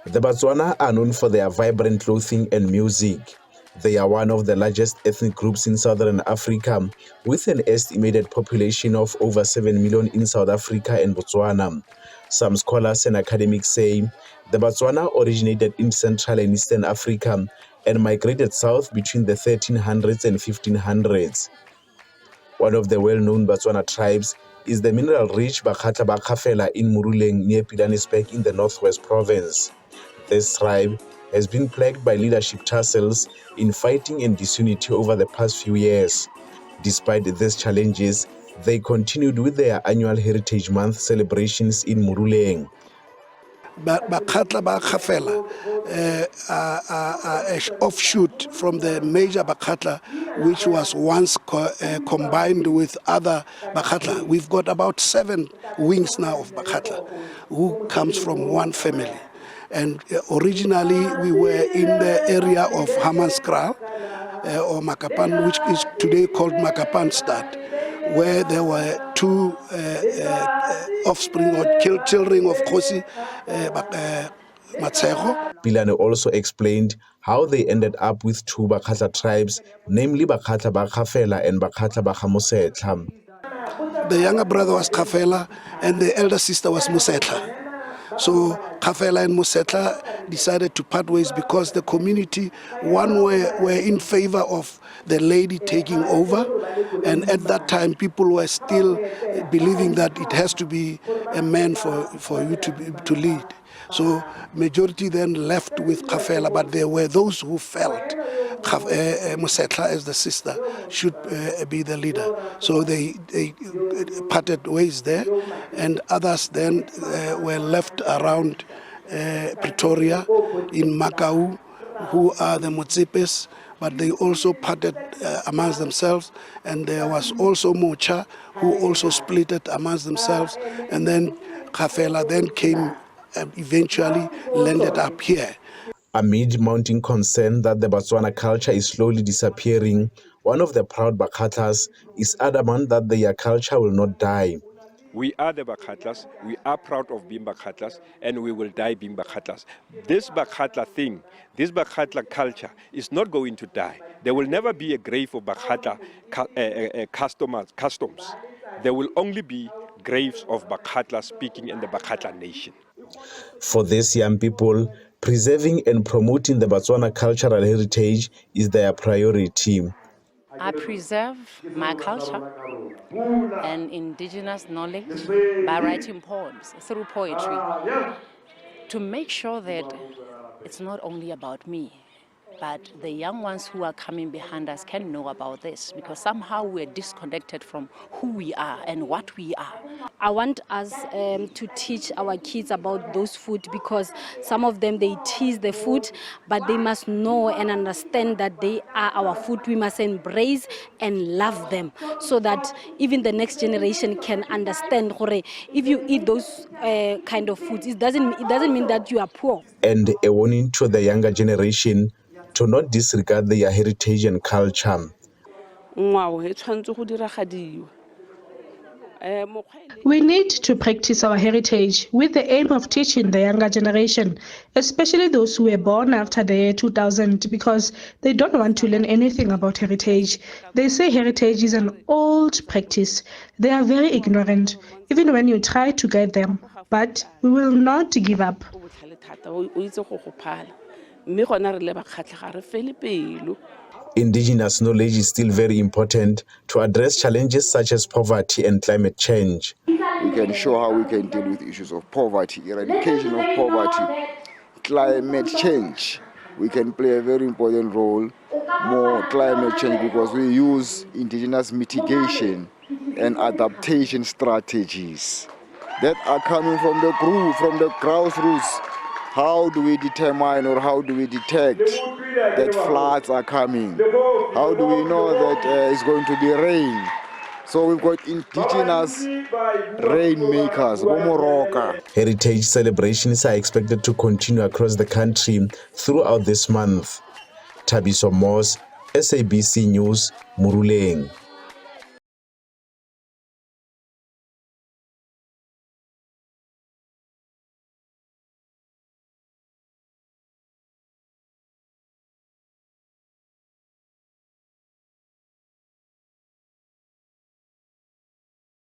The Batswana are known for their vibrant clothing and music. They are one of the largest ethnic groups in Southern Africa, with an estimated population of over 7 million in South Africa and Botswana. Some scholars and academics say the Batswana originated in Central and Eastern Africa and migrated south between the 1300s and 1500s. One of the well-known Batswana tribes is the mineral-rich Bakgatla in Moruleng near Pilanesberg in the Northwest Province. This tribe has been plagued by leadership tussles, infighting and disunity over the past few years. Despite these challenges, they continued with their annual Heritage Month celebrations in Moruleng. Bakgatla are an offshoot from the major Bakgatla, which was once combined with other Bakgatla. We've got about 7 wings now of Bakgatla, who comes from one family. And originally we were in the area of Hammanskraal or Makapan, which is today called Makapanstad, where there were 2 offspring or children of Khosi Matshego. Pilane also explained how they ended up with 2 Bakgatla tribes, namely Bakgatla Bakgafela and Bakgatla Bakgamosetla. The younger brother was Kafela and the elder sister was Mosetla. So Kafela and Mosetla decided to part ways because the community, one were in favor of the lady taking over, and at that time people were still believing that it has to be a man for you to lead. So majority then left with Kafela, but there were those who felt Mosetla as the sister should be the leader. So they parted ways there, and others then were left around Pretoria in Makau, who are the Motsipes, but they also parted amongst themselves, and there was also Mocha, who also split it amongst themselves, and then Kafela then came and eventually landed up here. Amid mounting concern that the Batswana culture is slowly disappearing, one of the proud Bakgatlas is adamant that their culture will not die. We are the Bakgatlas, we are proud of being Bakgatlas, and we will die being Bakgatlas. This Bakgatla thing, this Bakgatla culture is not going to die. There will never be a grave for Bakgatla customs. There will only be graves of Bakgatla speaking in the Bakgatla nation. For these young people, preserving and promoting the Batswana cultural heritage is their priority. I preserve my culture and indigenous knowledge by writing poems through poetry to make sure that it's not only about me, but the young ones who are coming behind us can know about this, because somehow we're disconnected from who we are and what we are. I want us to teach our kids about those food, because some of them, they tease the food, but they must know and understand that they are our food. We must embrace and love them, so that even the next generation can understand, if you eat those kind of foods, it doesn't mean that you are poor. And a warning to the younger generation to not disregard their heritage and culture. We need to practice our heritage with the aim of teaching the younger generation, especially those who were born after the year 2000, because they don't want to learn anything about heritage. They say heritage is an old practice. They are very ignorant, even when you try to guide them. But we will not give up. Indigenous knowledge is still very important to address challenges such as poverty and climate change. We can show how we can deal with issues of poverty, eradication of poverty, climate change. We can play a very important role, more climate change, because we use indigenous mitigation and adaptation strategies that are coming from the group, from the grassroots. How do we determine or how do we detect that floods are coming? How do we know that it's going to be rain? So we've got indigenous rainmakers, Bomoroka. Heritage celebrations are expected to continue across the country throughout this month. Tabiso Moss, SABC News, Moruleng.